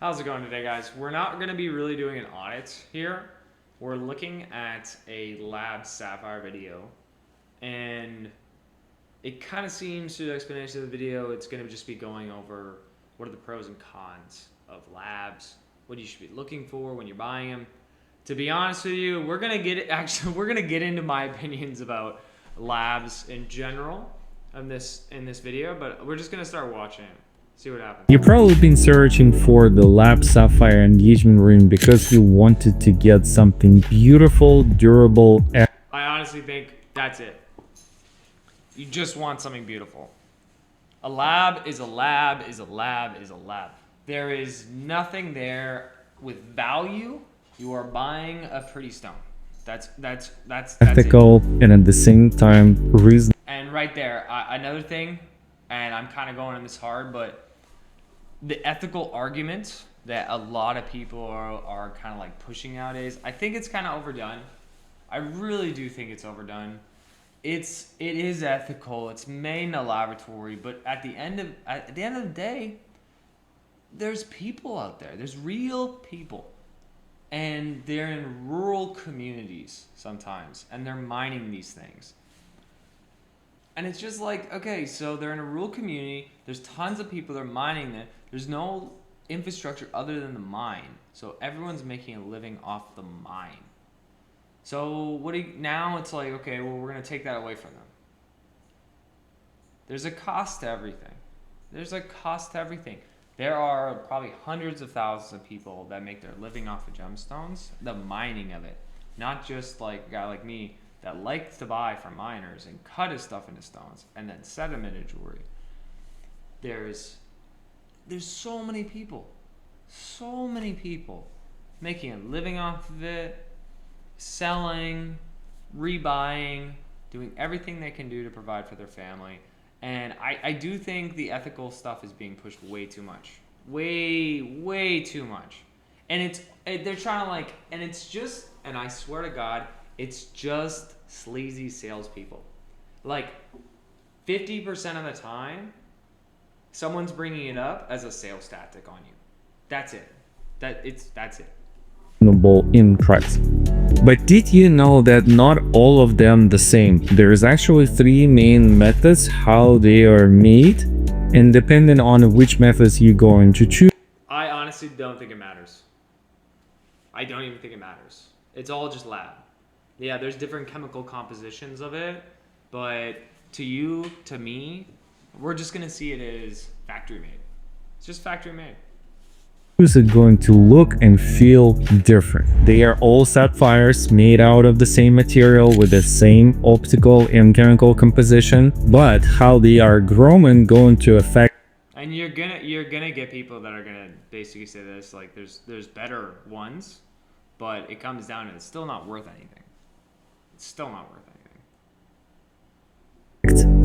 How's it going today, guys? We're not going to be really doing an audit here. We're looking at a lab sapphire video, and it kind of seems through the explanation of the video, it's going to just be going over what are the pros and cons of labs, what you should be looking for when you're buying them. To be honest with you, we're gonna get into my opinions about labs in general in this video, but we're just gonna start watching it, see what happens. You've probably been searching for the Lab Sapphire engagement ring because you wanted to get something beautiful, durable, and I honestly think that's it. You just want something beautiful. A lab is a lab is a lab is a lab. There is nothing there with value. You are buying a pretty stone. That's it. ethical, and at the same time reasonable. And right there, another thing, and I'm kind of going on this hard, but the ethical argument that a lot of people are kind of like pushing nowadays, I think it's kind of overdone. I really do think it's overdone. It is ethical. It's made in a laboratory, but at the end of the day, there's people out there. There's real people. And they're in rural communities sometimes, and they're mining these things. And it's just like, okay, so they're in a rural community, there's tons of people that are mining it, there's no infrastructure other than the mine. So everyone's making a living off the mine. So now it's like, okay, well, we're gonna take that away from them. There's a cost to everything. There are probably hundreds of thousands of people that make their living off of gemstones, the mining of it. Not just like a guy like me that likes to buy from miners and cut his stuff into stones and then set them into jewelry. There's so many people making a living off of it, selling, rebuying, doing everything they can do to provide for their family. And I do think the ethical stuff is being pushed way too much. Way too much. And they're trying to like, and it's just, and I swear to God, it's just sleazy salespeople. Like 50% of the time, someone's bringing it up as a sales tactic on you. That's it. That's it. In price. But did you know that not all of them the same? There's actually three main methods how they are made, and depending on which methods you're going to choose. I honestly don't think it matters. I don't even think it matters. It's all just lab. Yeah, there's different chemical compositions of it, but to you, to me, we're just gonna see it as factory made. It's just factory made. Is it going to look and feel different? They are all sapphires made out of the same material with the same optical and chemical composition, but how they are grown going to affect. And you're gonna get people that are gonna basically say this, like there's better ones, but it comes down to it's still not worth anything. It's still not worth anything.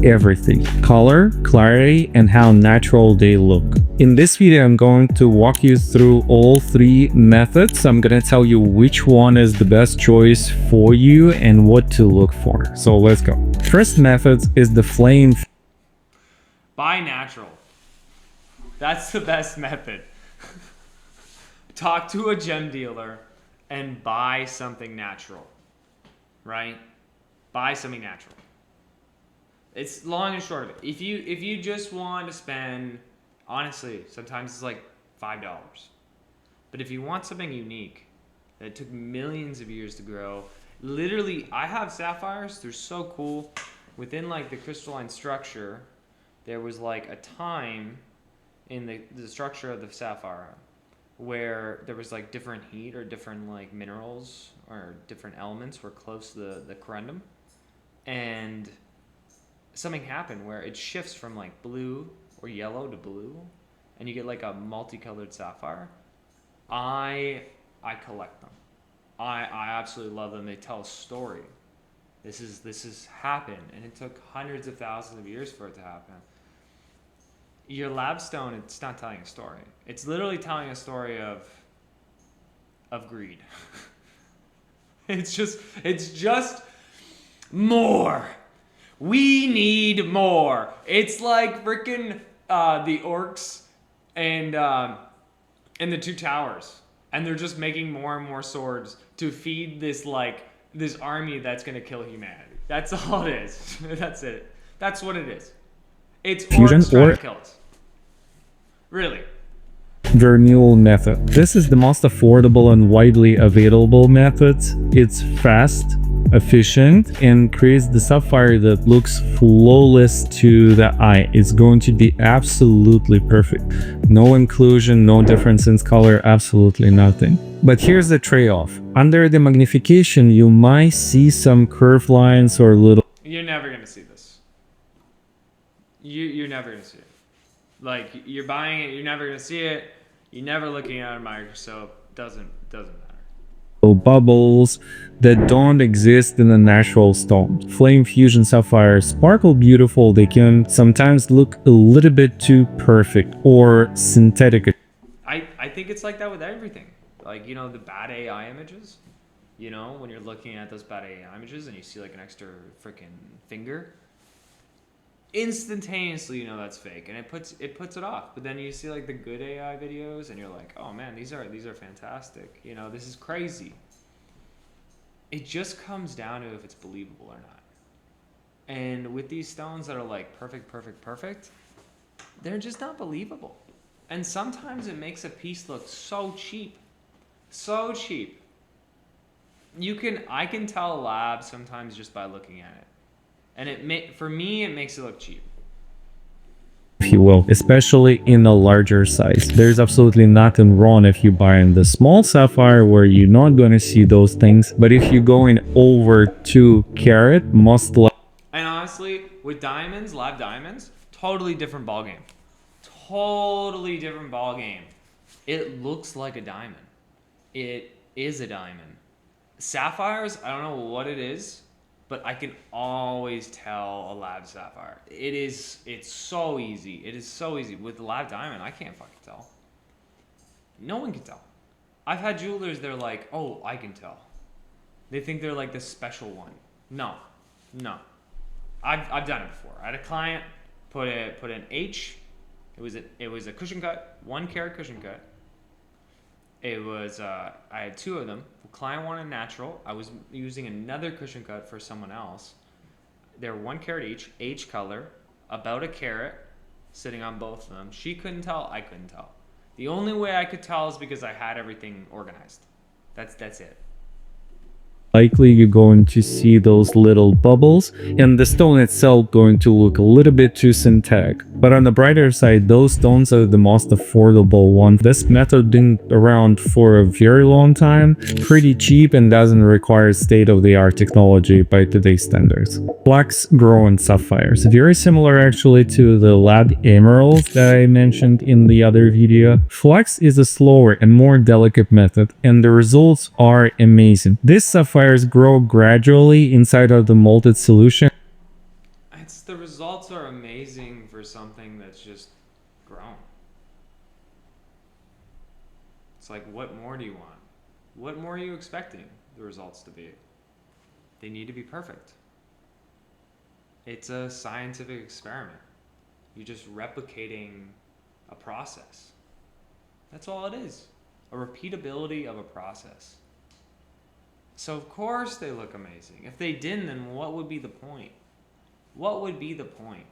Everything: color, clarity, and how natural they look. In this video, I'm going to walk you through all three methods. I'm gonna tell you which one is the best choice for you and what to look for. So let's go. First method is the flame. Buy natural. That's the best method. Talk to a gem dealer and buy something natural. Right? Buy something natural. It's long and short of it. If you just want to spend, honestly, sometimes it's like $5. But if you want something unique that took millions of years to grow, literally, I have sapphires. They're so cool. Within like the crystalline structure, there was like a time in the structure of the sapphire where there was like different heat or different like minerals or different elements were close to the corundum, and something happened where it shifts from like blue or yellow to blue, and you get like a multicolored sapphire. I collect them. I absolutely love them. They tell a story. This has happened, and it took hundreds of thousands of years for it to happen. Your lab stone, it's not telling a story. It's literally telling a story of greed. It's just more. We need more. It's like freaking the orcs and and the two towers, and they're just making more and more swords to feed this this army that's gonna kill humanity. That's all it is. That's it. That's what it is. It's Fusion orcs trying or to kill us. Really. renewal method. This is the most affordable and widely available method. It's fast, efficient, and creates the sapphire that looks flawless to the eye. It's going to be absolutely perfect. No inclusion, no difference in color, absolutely nothing. But here's the trade-off. Under the magnification, you might see some curved lines or little. You're never gonna see this. You're never gonna see it. Like, you're buying it, you're never gonna see it. You're never looking at a microscope. Doesn't matter. Bubbles that don't exist in a natural stone. Flame Fusion sapphires sparkle beautiful. They can sometimes look a little bit too perfect or synthetic. I think it's like that with everything. Like, you know, the bad AI images. You know, when you're looking at those bad AI images and you see like an extra freaking finger, instantaneously you know that's fake, and it puts it off. But then you see like the good AI videos and you're like, oh man, these are fantastic. You know, this is crazy. It just comes down to if it's believable or not. And with these stones that are like perfect, they're just not believable. And sometimes it makes a piece look so cheap. So cheap. I can tell a lab sometimes just by looking at it. And for me, it makes it look cheap. If you will, especially in a larger size. There's absolutely nothing wrong if you buy in the small sapphire where you're not going to see those things. But if you're going over 2 carat, most likely. And honestly, with diamonds, lab diamonds, totally different ballgame. Totally different ballgame. It looks like a diamond. It is a diamond. Sapphires, I don't know what it is, but I can always tell a lab sapphire. It's so easy. It is so easy. With the lab diamond, I can't fucking tell. No one can tell. I've had jewelers, they're like, oh, I can tell. They think they're like the special one. No. I've done it before. I had a client put an H. It was a cushion cut, 1 carat cushion cut. It was I had 2 of them. The client wanted natural. I was using another cushion cut for someone else. They're 1 carat each, H color, about a carat, sitting on both of them. She couldn't tell. I couldn't tell. The only way I could tell is because I had everything organized. That's it. Likely you're going to see those little bubbles, and the stone itself going to look a little bit too synthetic. But on the brighter side, those stones are the most affordable one. This method been around for a very long time, pretty cheap, and doesn't require state-of-the-art technology by today's standards. Flux grown sapphires, very similar actually to the lab emeralds that I mentioned in the other video. Flux is a slower and more delicate method, and the results are amazing. This sapphire grow gradually inside of the molded solution. The results are amazing for something that's just grown. It's like, what more do you want? What more are you expecting the results to be? They need to be perfect. It's a scientific experiment. You're just replicating a process. That's all it is. A repeatability of a process. So of course they look amazing. If they didn't, then what would be the point? What would be the point,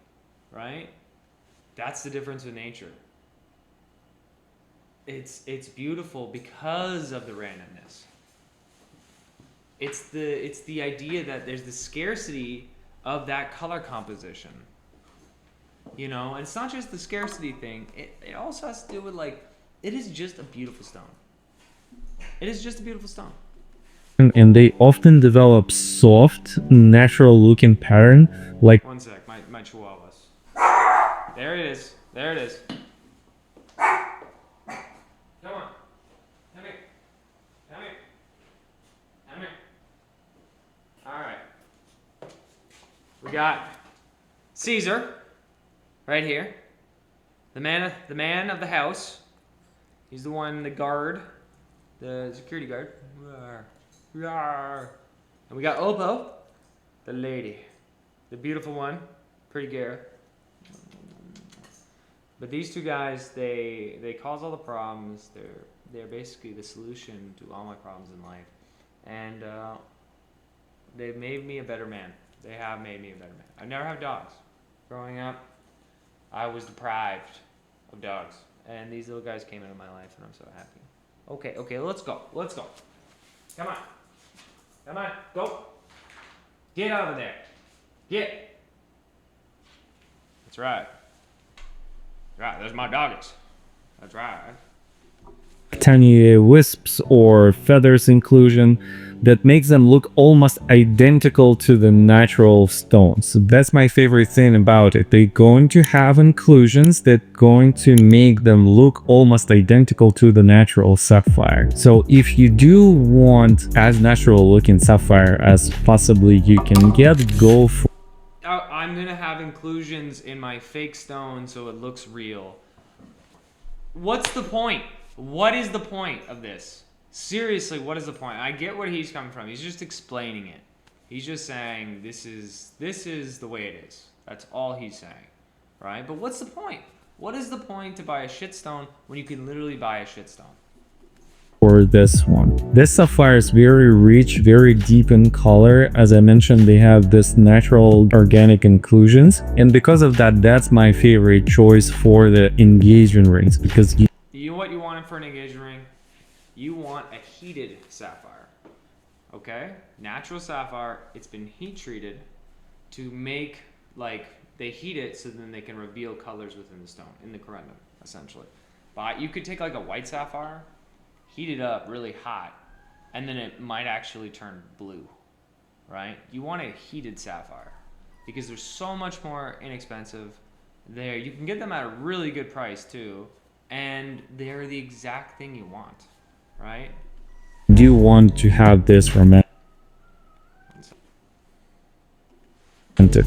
right? That's the difference with nature. It's beautiful because of the randomness. It's the idea that there's the scarcity of that color composition. You know, and it's not just the scarcity thing. It also has to do with, like, it is just a beautiful stone. It is just a beautiful stone. And they often develop soft, natural looking pattern like. One sec, my chihuahuas. There it is. There it is. Come on. Come here. Come here. Come here. Alright. We got Caesar right here. The man of the house. He's the one, the guard, the security guard. And we got Oppo, the lady, the beautiful one, pretty girl. But these two guys, they cause all the problems. They're basically the solution to all my problems in life, and they've made me a better man. They have made me a better man. I never had dogs. Growing up, I was deprived of dogs, and these little guys came into my life, and I'm so happy. Okay, let's go. Let's go. Come on, go. Get out of there. Get. That's right. Right, there's my doggies. That's right. tiny wisps or feathers inclusion that makes them look almost identical to the natural stones. That's my favorite thing about it. They're going to have inclusions that going to make them look almost identical to the natural sapphire. So if you do want as natural looking sapphire as possibly you can get, go for I'm gonna have inclusions in my fake stone so it looks real. What's the point? What is the point of this? Seriously, what is the point? I get where he's coming from. He's just explaining it. He's just saying this is the way it is. That's all he's saying, right? But what's the point? What is the point to buy a shit stone when you can literally buy a shit stone? this one. This sapphire is very rich, very deep in color. As I mentioned, they have this natural organic inclusions, and because of that, that's my favorite choice for the engagement rings, because you know what you want for an engagement ring? You want a heated sapphire. Okay? Natural sapphire, it's been heat treated to make, like, they heat it so then they can reveal colors within the stone, in the corundum, essentially. But you could take like a white sapphire, heat it up really hot, and then it might actually turn blue, right? You want a heated sapphire because they're so much more inexpensive. There, you can get them at a really good price too, and they're the exact thing you want, right? do you want to have this romantic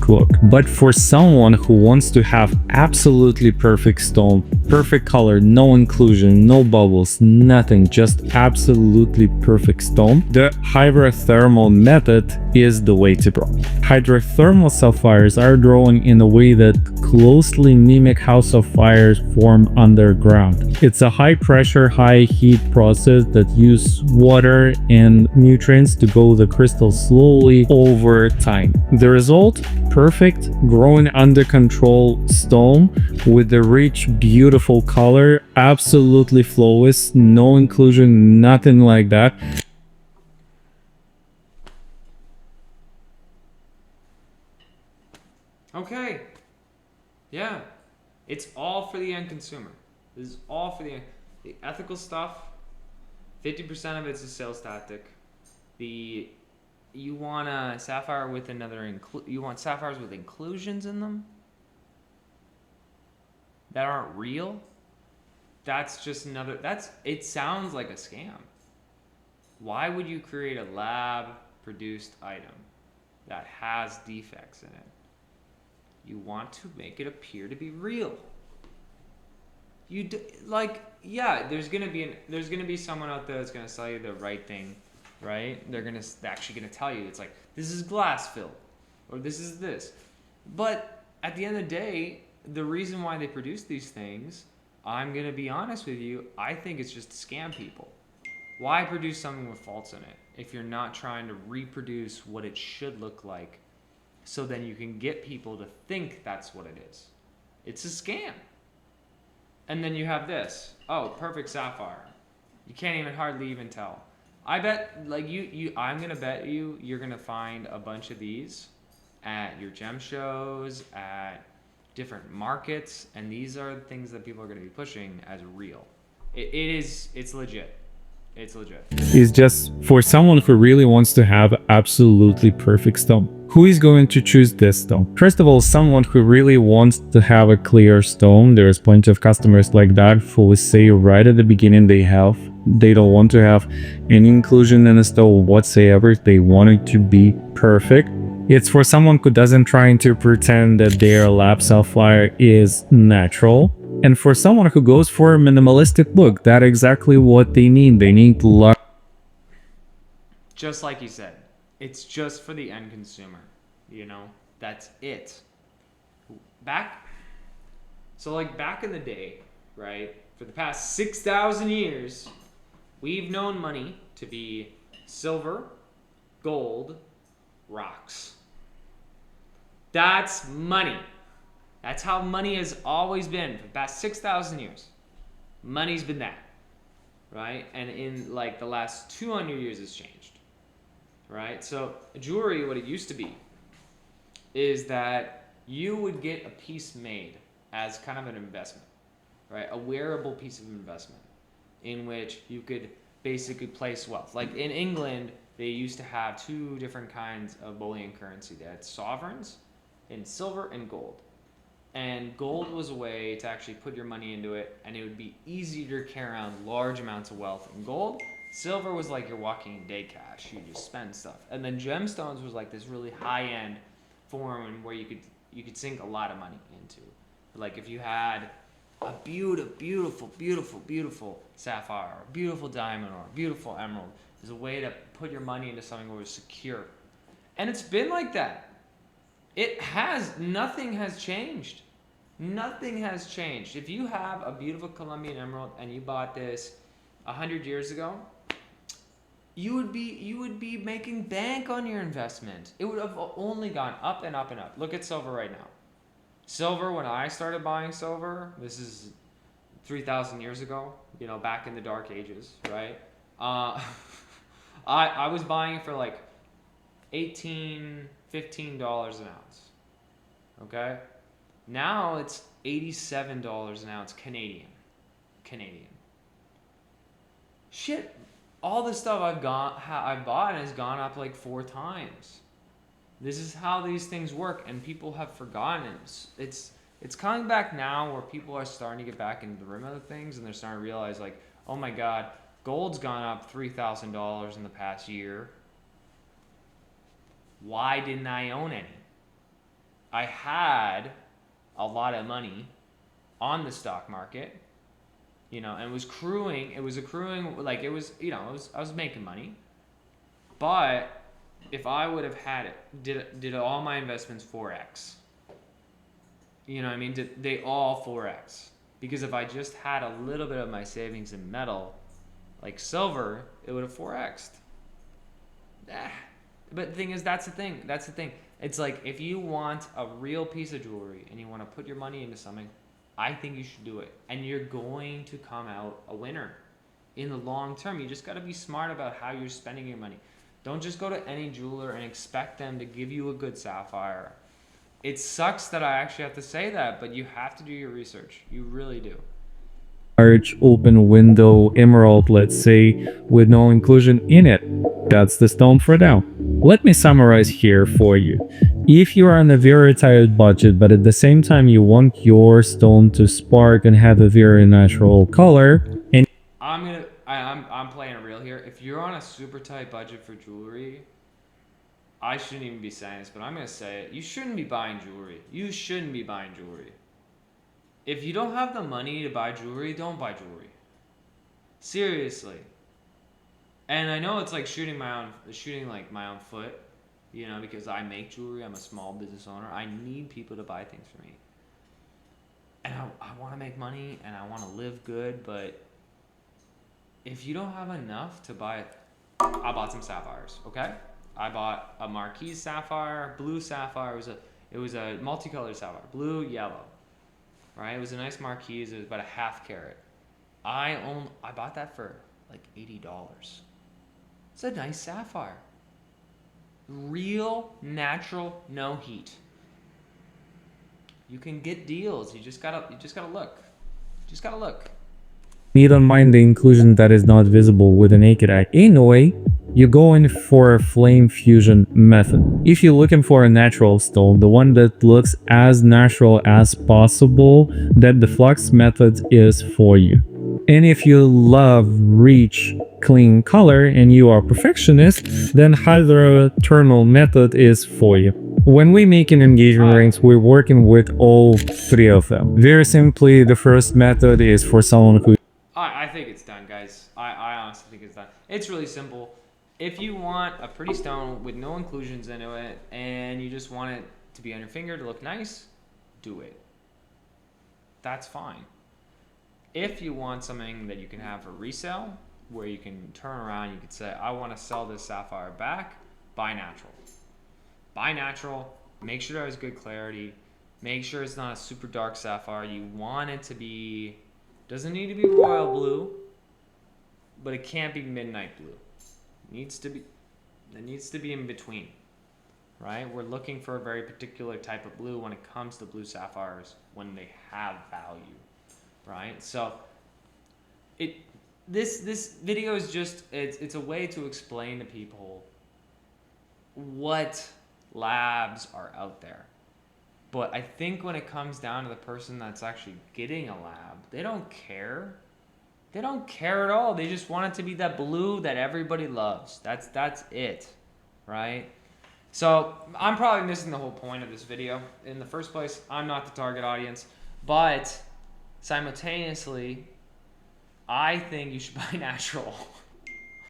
look. But for someone who wants to have absolutely perfect stone, perfect color, no inclusion, no bubbles, nothing, just absolutely perfect stone, the hydrothermal method is the way to go. Hydrothermal sapphires are drawn in a way that closely mimic how sapphires form underground. It's a high pressure, high heat process that uses water and nutrients to grow the crystal slowly over time. The result? Perfect, growing under control stone with the rich, beautiful color, absolutely flawless, no inclusion, nothing like that. Okay. Yeah. It's all for the end consumer. This is all for the ethical stuff. 50% of it's a sales tactic. You want a sapphire with you want sapphires with inclusions in them that aren't real? That's just another, it sounds like a scam. Why would you create a lab produced item that has defects in it? You want to make it appear to be real. Yeah, there's gonna be someone out there that's gonna sell you the right thing, right? They're actually gonna tell you it's like, this is glass filled, or this is this. But at the end of the day, the reason why they produce these things, I'm gonna be honest with you, I think it's just to scam people. Why produce something with faults in it if you're not trying to reproduce what it should look like, so then you can get people to think that's what it is? It's a scam. And then you have this. Oh, perfect sapphire. You can't even hardly even tell. I bet, like, I'm gonna bet you're gonna find a bunch of these at your gem shows, at different markets, and these are the things that people are gonna be pushing as real. It's legit. It's legit. It's just for someone who really wants to have absolutely perfect stone. Who is going to choose this stone? First of all, someone who really wants to have a clear stone. There's plenty of customers like that who say right at the beginning they don't want to have any inclusion in the stone whatsoever. They want it to be perfect. It's for someone who doesn't try to pretend that their lab sapphire is natural. And for someone who goes for a minimalistic look, that's exactly what they need. They need luck. Just like you said, it's just for the end consumer. That's it. So like back in the day, right? For the past 6,000 years, we've known money to be silver, gold, rocks. That's money. That's how money has always been for the past 6,000 years. Money's been that, right? And in like the last 200 years, it's changed, right? So jewelry, what it used to be, is that you would get a piece made as kind of an investment, right? A wearable piece of investment in which you could basically place wealth. Like in England, they used to have two different kinds of bullion currency. They had sovereigns in silver and gold. And gold was a way to actually put your money into it, and it would be easier to carry around large amounts of wealth in gold. Silver was like you're walking in day cash. You just spend stuff. And then gemstones was like this really high-end form where you could sink a lot of money into. Like if you had a beautiful sapphire, or beautiful diamond, or beautiful emerald, there's a way to put your money into something where it's secure. And it's been like that. Nothing has changed. Nothing has changed. If you have a beautiful Colombian emerald and you bought this 100 years ago, you would be making bank on your investment. It would have only gone up and up and up. Look at silver right now. Silver, when I started buying silver, this is 3,000 years ago, back in the dark ages, right? I was buying it for like $18, $15 an ounce. Okay? Now it's $87 an ounce Canadian. Shit, all the stuff I've bought has gone up like 4 times. This is how these things work, and people have forgotten it. It's coming back now where people are starting to get back into the rhythm of things, and they're starting to realize like, oh my God, gold's gone up $3,000 in the past year. Why didn't I own any? I had a lot of money on the stock market, and it was accruing, like I was making money. But if I would have had it, did all my investments 4x? You know what I mean? Did they all 4x? Because if I just had a little bit of my savings in metal, like silver, it would have 4x'd. But the thing is, that's the thing. It's like, if you want a real piece of jewelry and you want to put your money into something, I think you should do it. And you're going to come out a winner in the long term. You just got to be smart about how you're spending your money. Don't just go to any jeweler and expect them to give you a good sapphire. It sucks that I actually have to say that, but you have to do your research. You really do. Large open window emerald, let's say, with no inclusion in it. That's the stone for now. Let me summarize here for you. If you are on a very tight budget, but at the same time you want your stone to spark and have a very natural color, and I'm playing it real here. If you're on a super tight budget for jewelry, I shouldn't even be saying this, but I'm gonna say it. You shouldn't be buying jewelry. If you don't have the money to buy jewelry, don't buy jewelry. Seriously. And I know it's like shooting my own foot, because I make jewelry. I'm a small business owner. I need people to buy things for me. And I want to make money and I want to live good, but if you don't have enough to buy it, I bought some sapphires, okay? I bought a Marquise sapphire, blue sapphire. It was a multicolored sapphire, blue, yellow. Right? It was a nice Marquise. It was about a half carat. I bought that for like $80. It's a nice sapphire. Real, natural, no heat. You can get deals. You just gotta look. need on mind the inclusion that is not visible with the naked eye. Anyway, you're going for a flame fusion method. If you're looking for a natural stone, the one that looks as natural as possible, that the flux method is for you. And if you love rich, clean color and you are a perfectionist, then hydrothermal method is for you. When we making engagement rings, we're working with all 3 of them. Very simply, the first method is for someone who... I think it's done, guys. I honestly think it's done. It's really simple. If you want a pretty stone with no inclusions into it and you just want it to be on your finger to look nice, do it. that's fine. If you want something that you can have for resale, where you can turn around, you could say, I want to sell this sapphire back, buy natural. Buy natural, make sure it has good clarity, make sure it's not a super dark sapphire. You want it to be, doesn't need to be royal blue, but it can't be midnight blue. It needs to be in between, right? We're looking for a very particular type of blue when it comes to blue sapphires when they have value, right? So this video is just, it's a way to explain to people what labs are out there. But I think when it comes down to the person that's actually getting a lab, they don't care. They don't care at all. They just want it to be that blue that everybody loves. That's it, right? So I'm probably missing the whole point of this video. In the first place, I'm not the target audience, but simultaneously, I think you should buy natural.